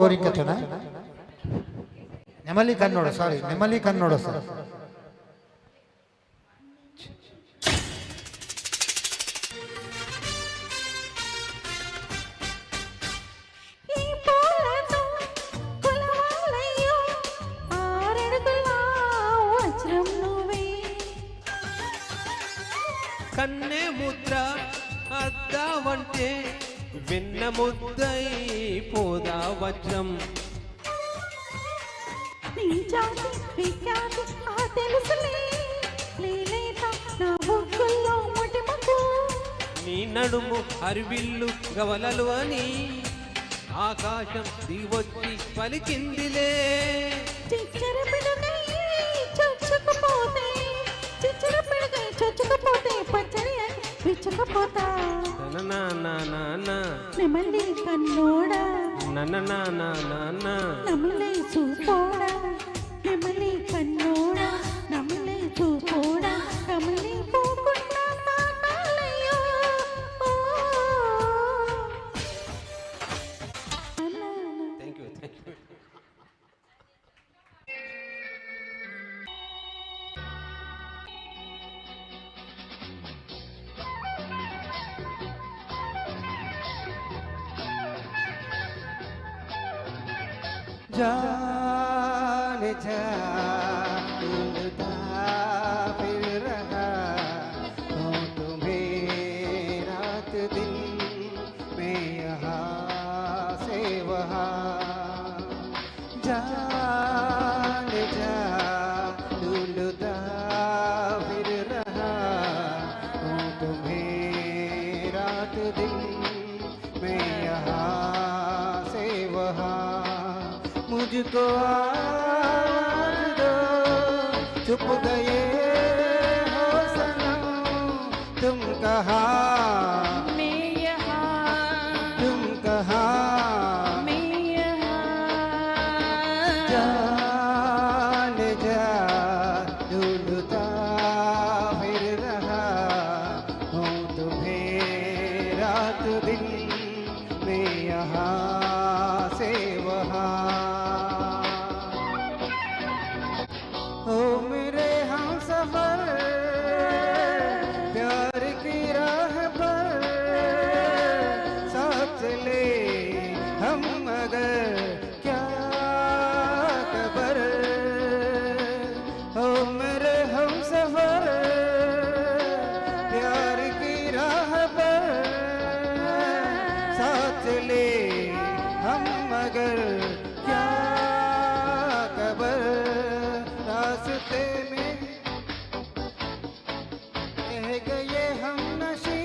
ಕೋರಿಕತನ ನೆಮಲಿ ಕನ್ನಡ ಸಾರಿ ನೆಮಲಿ Kannada sir కన్నె ముద్ర అద్దావంటే వెన్న ముద్దై పోదా వజ్రం నీ జాతి విఖ్యాతి ఆ తెలుసులే లేలేత నా బుక్కుల్లో ముటిమకు నీ నడుము అరివిల్లు గవలలు అని ఆకాశం దిగొచ్చి పలికిందిలే చిచ్చర పిడుగై చొచ్చుకుపోతే చిచ్చర పిడుగై చొచ్చుకుపోతే పచ్చడి విచ్చుకుపోతా నెమలి కన్నోడా నమలే చూపోడా నెమలి కన్నోడా నమలే చూపోడా కమలి పోకుండా తాకాలయ్యో థ్యాంక్ యూ जान जा ढूंढता फिर रहा हूँ तुम्हें रात दिन मैं यहाँ से वहाँ जान जा ढूंढता फिर रहा हूँ तुम्हें रात दिन मैं यहाँ से वहाँ मुझको आवाज़ दो चुप गए हो सनम तुम कहाँ मैं यहाँ तुम कहाँ मैं यहाँ जान जा ढूंढता फिर रहा हूँ तुम्हें रात दिन मैं यहाँ से वहाँ ओ मेरे हमसफर प्यार की राह पर साथ चले हम मगर क्या खबर ओ मेरे हमसफर प्यार की राह पर साथ चले हम मगर क्या खबर रास्ते में कह गए हम नशी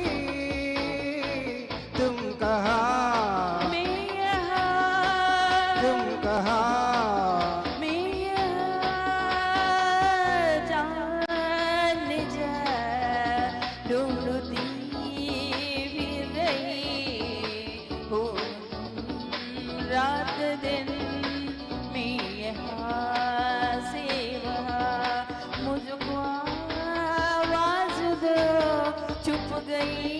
तुम कहाँ मैं यहाँ तुम कहाँ मैं यहाँ जान जा ढूंढती फिर रही हूँ रात दिन मैं यहाँ से वहाँ मुझको आवाज़ दो चुप गई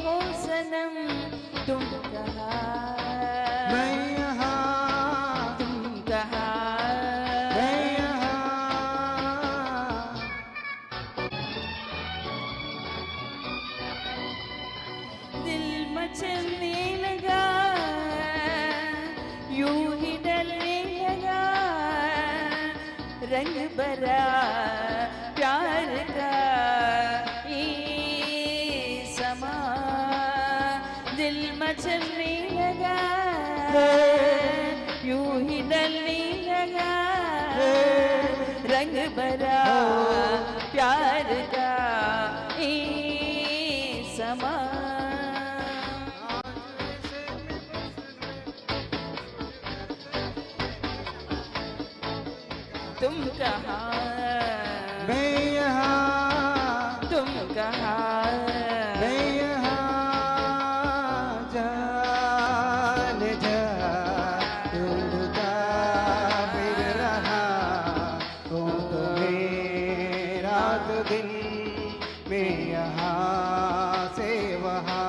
हो सनम तुम कहाँ मैं यहाँ तुम कहाँ मैं यहाँ दिल मचलने लगा यूं ही डलने लगा रंग भरा प्यार का ये समा दिल मचलने लगा यूं ही डलने लगा रंग भरा प्यार का ये समा तुम कहाँ मैं यहाँ तुम कहाँ मैं यहाँ जान जा ढूंढता फिर रहा हूँ तुम्हें रात दिन मैं यहाँ से वहाँ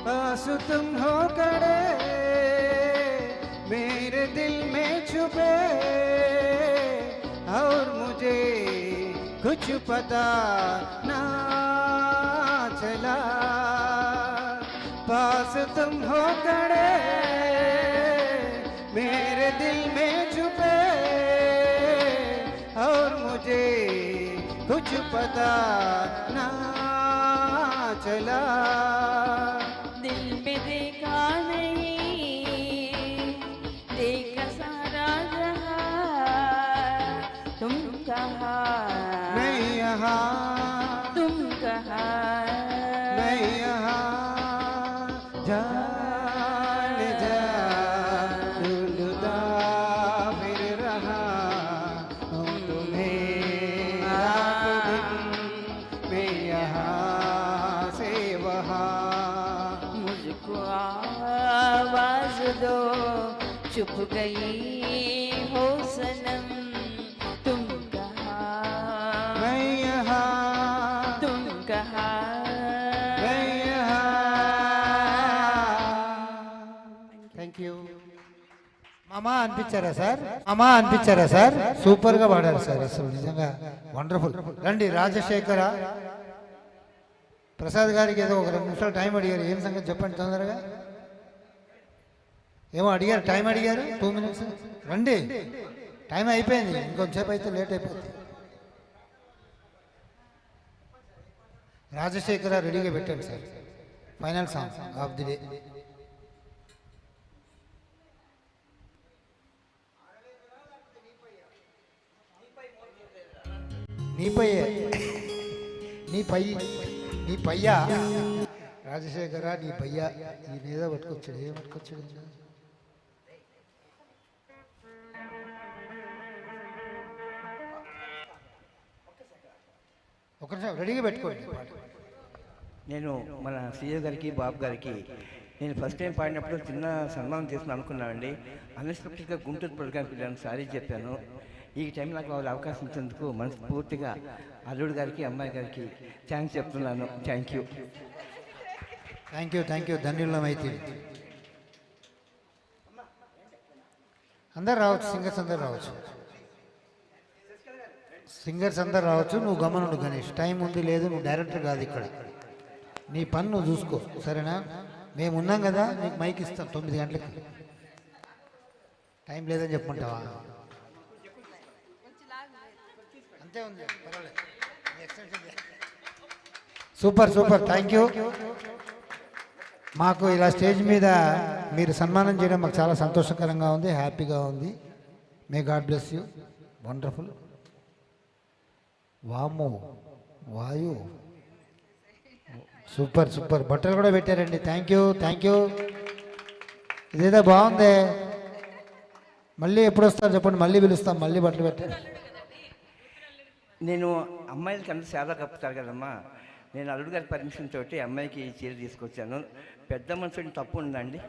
पास तुम हो खड़े मेरे दिल में छुपे और मुझे कुछ पता ना चला पास तुम हो खड़े मेरे दिल में छुपे और मुझे कुछ पता ना चला दिल में देखा नहीं देखा सारा जहां तुम कहा मैं यहाँ तुम कहा मैं यहाँ जान जा ढूंढता फिर रहा हूँ तुम्हें रात दिन मैं यहाँ से वहाँ मुझको आवाज दो चुप गई हो सनम तुम कहा मैं यहाँ तुम कहा मैं यहाँ థ్యాంక్ యూ మామా అనిపించారా సార్? మామా అనిపించారా సార్? సూపర్ గా పాడారు సార్, అసలు నిజంగా వండర్ఫుల్. రండి రాజశేఖర ప్రసాద్ గారికి ఏదో ఒక 2 నిమిషాలు టైం అడిగారు. ఏం సంగతి చెప్పండి తొందరగా. ఏమో అడిగారు, టైం అడిగారు. 2 minutes రండి, టైం అయిపోయింది, ఇంకొంచెంసేపు అయితే లేట్ అయిపోతుంది. రాజశేఖర రెడీగా పెట్టండి sir, final song of the day. నీ పయ్యే, నీ పయ్యా రాజశేఖర, నీ పయ్యా. ఈ మీద పట్టుకొచ్చాడు, ఏం పట్టుకొచ్చాడు? ఒక నిమిషం రెడీగా పెట్టుకోండి పాట. నేను మన సీఏ గారికి బాబు గారికి నేను ఫస్ట్ టైం పాడినప్పుడు చిన్న సన్మానం చేసిన అనుకున్నానండి. అన్ఎక్స్పెక్టెడ్గా గుంటూరు ప్రోగ్రామ్కి వెళ్ళాను, సారీ చెప్పాను. ఈ టైం నాకు వాళ్ళు అవకాశం ఇచ్చేందుకు మనస్ఫూర్తిగా అల్లుడు గారికి అమ్మాయి గారికి థ్యాంక్స్ చెప్తున్నాను. Thank you. థ్యాంక్ యూ, ధన్యులమైతే. అందరు రావచ్చు, సింగర్స్ అందరు రావచ్చు, నువ్వు గమనుడు గణేష్. టైం ఉంది లేదు, నువ్వు డైరెక్టర్ కాదు ఇక్కడ, నీ పని నువ్వు చూసుకో, సరేనా? మేము ఉన్నాం కదా, నీకు మైక్ ఇస్తాం 9 గంటలకి. టైం లేదని చెప్పమంటావా? అంతే ఉంది, పర్వాలేదు. Super, thank you. మాకు ఇలా స్టేజ్ మీద మీరు సన్మానం చేయడం మాకు చాలా సంతోషకరంగా ఉంది, హ్యాపీగా ఉంది. May God bless you. Wonderful. వాము వాయు సూపర్. బట్టలు కూడా పెట్టారండి. Thank you. ఇదేదో బాగుంది. మళ్ళీ ఎప్పుడు వస్తారు చెప్పండి, మళ్ళీ పిలుస్తాం, మళ్ళీ బట్టలు పెట్టారు. నేను అమ్మాయిలకి అందరూ సేవ కప్పుతారు కదమ్మా, నేను అల్లుడు గారి పర్మిషన్ తోటి అమ్మాయికి చీర తీసుకొచ్చాను. పెద్ద మనుషుని తప్పు ఉందండి.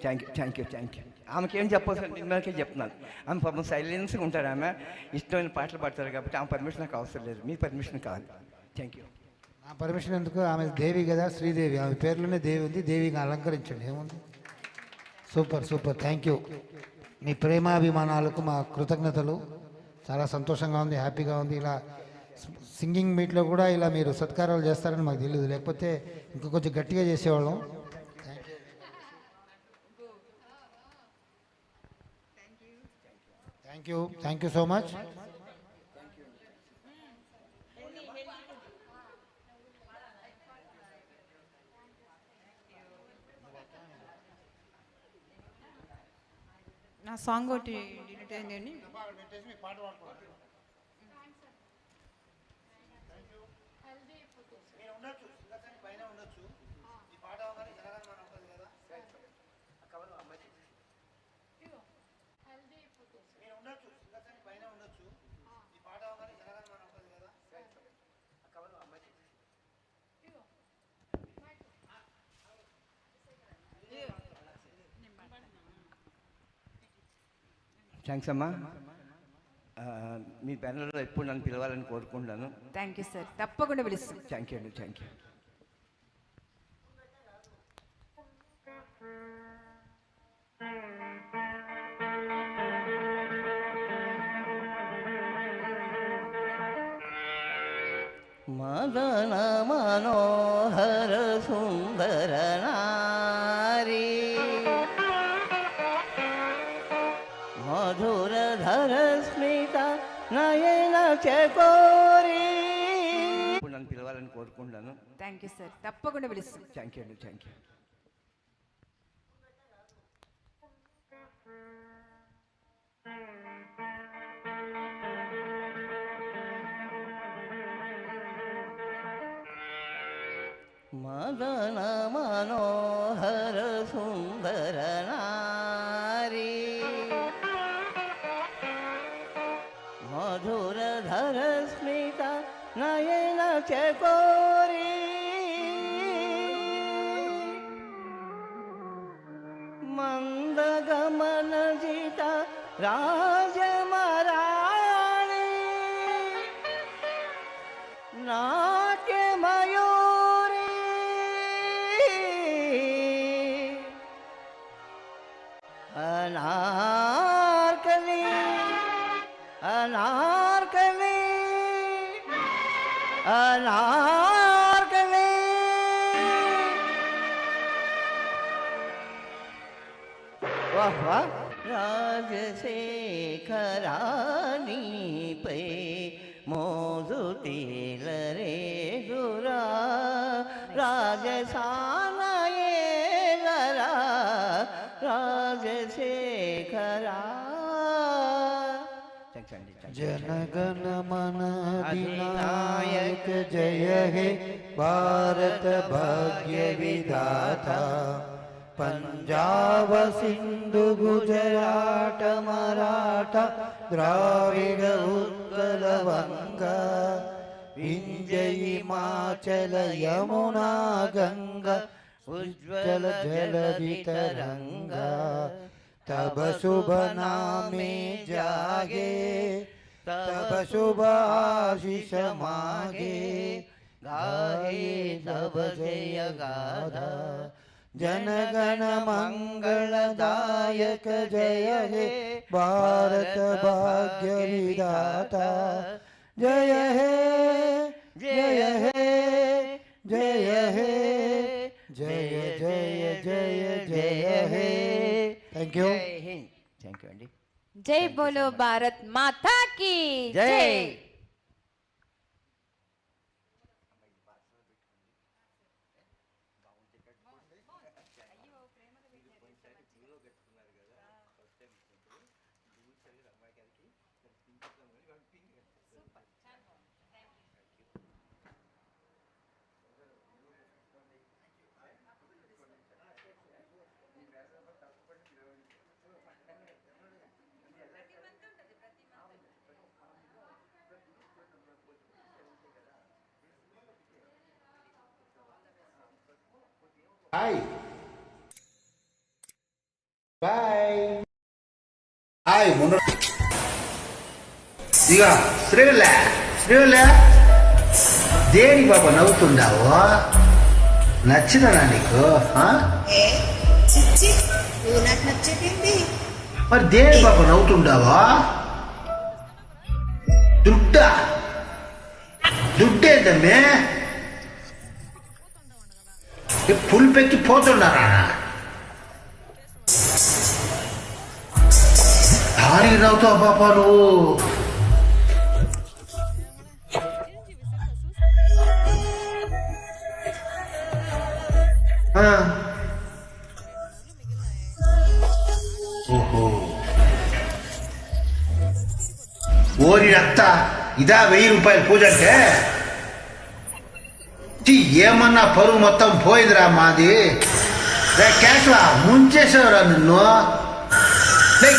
Thank you. ఆమెకి ఏం చెప్పవచ్చు, మిమ్మల్కే చెప్తున్నాను. ఆమె పాపం సైలెన్స్గా ఉంటారు, ఆమె ఇష్టమైన పాటలు పాడతారు కాబట్టి ఆమె పర్మిషన్ నాకు అవసరం లేదు, మీ పర్మిషన్ కావాలి. Thank you. నా పర్మిషన్ ఎందుకు? ఆమె దేవి కదా, శ్రీదేవి, ఆమె పేర్లోనే దేవి ఉంది, దేవిగా అలంకరించండి, ఏముంది. Super, thank you. మీ ప్రేమాభిమానాలకు మా కృతజ్ఞతలు. చాలా సంతోషంగా ఉంది, హ్యాపీగా ఉంది. ఇలా సింగింగ్ మీట్లో కూడా ఇలా మీరు సత్కారాలు చేస్తారని మాకు తెలియదు, లేకపోతే ఇంకా కొంచెం గట్టిగా చేసేవాళ్ళం. Thank you so much. నా సాంగ్ ఒకటి డిలీట్ అయిందండి. థ్యాంక్స్ అమ్మా. మీ బ్యానర్లో ఎప్పుడు నన్ను పిలవాలని కోరుకుంటున్నాను. థ్యాంక్ యూ సార్, తప్పకుండా పిలుస్తాం. Thank you. మదన మనోహర సుందర నారీ మధురధర స్మిత నయన చకోరీ. ఇప్పుడు నన్ను పిలవాలని కోరుకుంటాను. థ్యాంక్ యూ సార్, తప్పకుండా పిలుస్తాం. థ్యాంక్ యూ అండి, థ్యాంక్ యూ. మదన మనోహర సుందర నారీ మధురధర స్మిత నయన చకోరీ మందగమన జిత రాజమరాణి నాట్యమయూరీ అనార్కలి అనార్కలి అనార్కలి. వాహ్ వాహ్. రాజశేఖరాణిపై మోజు తీలరే గురా రాజసానయేలరా రాజశేఖరా. जनगण मन अधिनायक जय हे भारत भाग्य विधाता पंजाब सिंधु गुजरात मराठा द्राविड उत्कल वंगा विंध्य हिमाचल यमुना गंगा उज्ज्वल जलधि तरंगा तब शुभ नामे जागे तब शुभ आशीष मागे गाये तब जय गाथा जनगण मंगलदायक जय हे भारत भाग्य विधाता जय हे जय हे जय हे जय जय जय जय हे. Thank you. థ్యాంక్ యూ అండి. జై బోలో భారత్ మాతా కీ జై. జై. Hi. Bye. Hi, మొన్న ఇక శ్రీవల్లే దేని బాబా నవ్వుతుండావు? నచ్చినా నీకు? నువ్వు నాకు నచ్చేదేంటి? మరి దేని బాబా నవ్వుతుండావా? దుడ్డేదమ్మే ఫుల్ పెక్కి పోతున్నారా? భారీ నవ్వుతావు బాబా నువ్వు. ఓహో ఓరి రక్త ఇదా 1000 రూపాయల పూజ అంటే? ఏమన్నా పరువు మొత్తం పోయిందిరా మాది. కేశవ ముంచేసేవరా నిన్ను.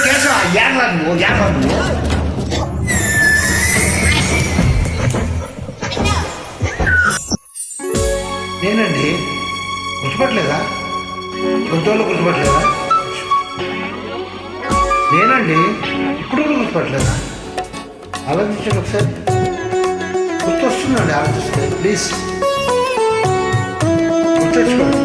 కేశవ ఏడ్రా నువ్వు. నేనండి, గుర్తుపట్టలేదా? గుర్తోళ్ళు గుర్తుపట్టలేదా? నేనండి, ఇప్పుడు కూడా గుర్తుపట్టలేదా? ఆలోచించండి ఒకసారి. గుర్తొస్తుందండి, ఆలోచిస్తే ప్లీజ్ గుర్తుంచుకోండి.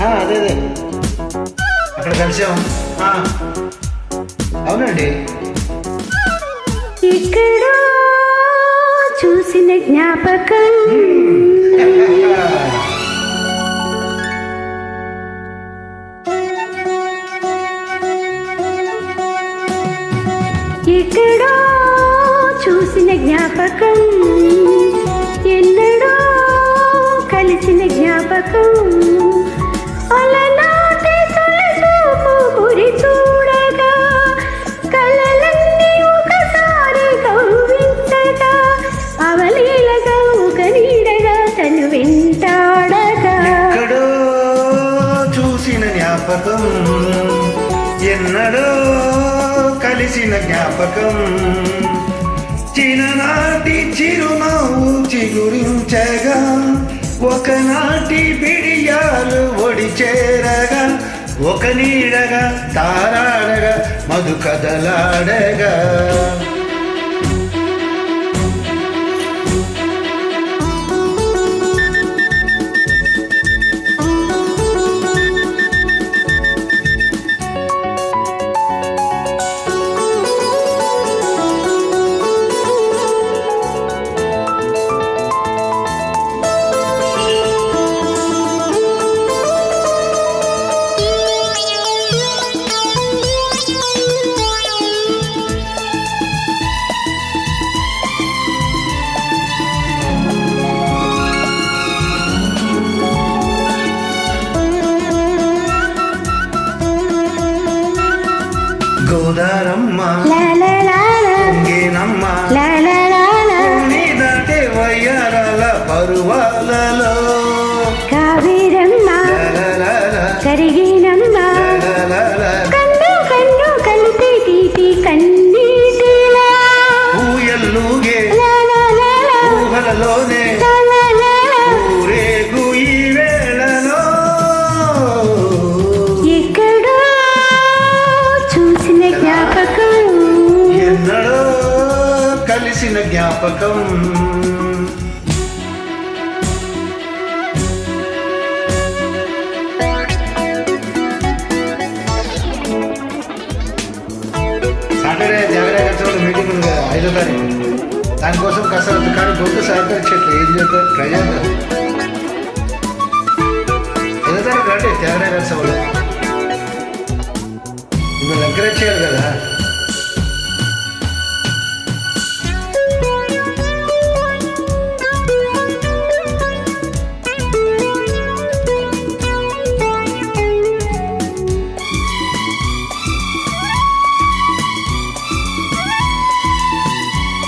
అదే అక్కడ కలిసి జ్ఞాపకం ఎక్కడో చూసిన జ్ఞాపకం ఎన్నడో కలిసిన జ్ఞాపకం అలనాటి తొలిచూపు గురి చూడగా కలలన్నీ ఒకసారి కవ్వించగా అవలీలగా ఒక నీడగా తను వెంటాడగా ఎక్కడో చూసిన జ్ఞాపకం ఎన్నడో కలిసిన జ్ఞాపకం చిన్ననాటి చిరునవ్వు చిగురించగా ఒకనాటి బిడియాలు ఒడి చేరగా ఒక నీడగా తారాడగా మధు కదలాడగా గోదారమ్మ ఇంగేనమ్మ నీదంటే వయ్యారాల పరువాలలో కావేరమ్మ కరిగినమ్మ కన్ను కన్ను కలిపి తీపి కన్నీటిలా ఊయల్లుగే ఊహలలోనే ఊరేగు ఈ వేళలో ఎక్కడో చూసిన జ్ఞాపకం ఎన్నడో కలిసిన జ్ఞాపకం సాటర్డే జాగ్రత్త మీటింగ్ ఉంది కదా 5వ తారీఖు దానికోసం కసరత్తు కానీ గొంతు సహకరించట్లేదు ఏం చేద్దాం ట్రై చేద్దాం 5వ తారీఖు రండి జాగ్రత్త సభలో మిమ్మల్ని ఎంకరేజ్ చేయాలి కదా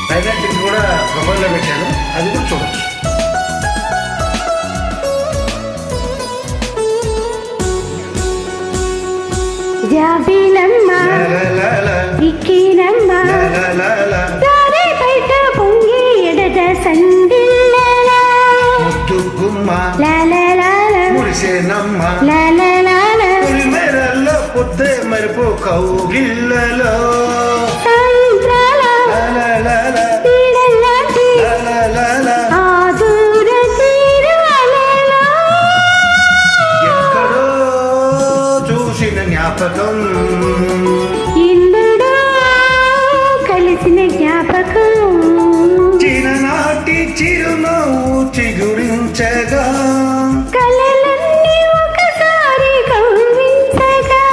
హైలైట్ కూడా మొబైల్లో పెట్టాను అది కూడా చూడొచ్చు జాబిలమ్మ విక్కినమ్మ దారి బయట పొంగి ఎడద సందిల్లలా ముద్దు గుమ్మ మురిసేనమ్మ మెరల్లో పొద్దే మరిపో కౌగిళ్ళలో ఎక్కడో చూసిన జ్ఞాపకం ఎన్నడో కలిసిన జ్ఞాపకం చిన్ననాటి చిరునవ్వు చిగురించగా కలలన్నీ ఒకసారి కవ్వించగా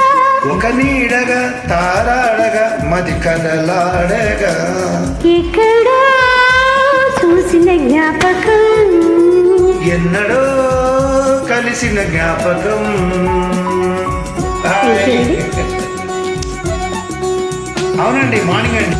ఒక నీడగా తారాడగా మది కదలాడగా ఎక్కడో చూసిన జ్ఞాపకం ఎన్నడో కలిసిన జ్ఞాపకం అవునండి మార్నింగ్ అండి